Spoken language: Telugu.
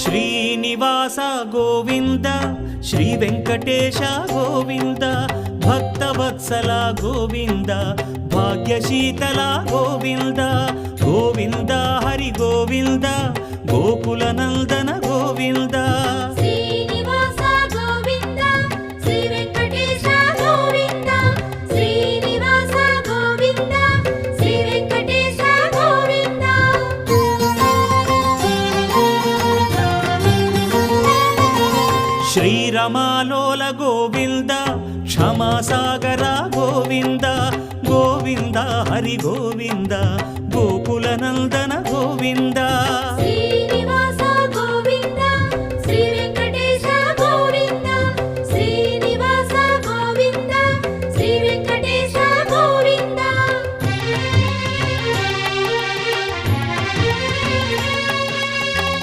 శ్రీనివాస గోవింద శ్రీ వెంకటేశ గోవింద భక్తవత్సల గోవింద భాగ్యశీతల గోవింద గోవింద హరి గోవింద గోకుల నందన గోవింద శ్రీనివాస గోవింద శ్రీ వెంకటేశ గోవింద శ్రీనివాస గోవింద శ్రీ వెంకటేశ గోవింద శ్రీరమాలోల గోవింద క్షమాసాగర గోవింద గోవింద హరి గోవింద గోకుల నందన గోవింద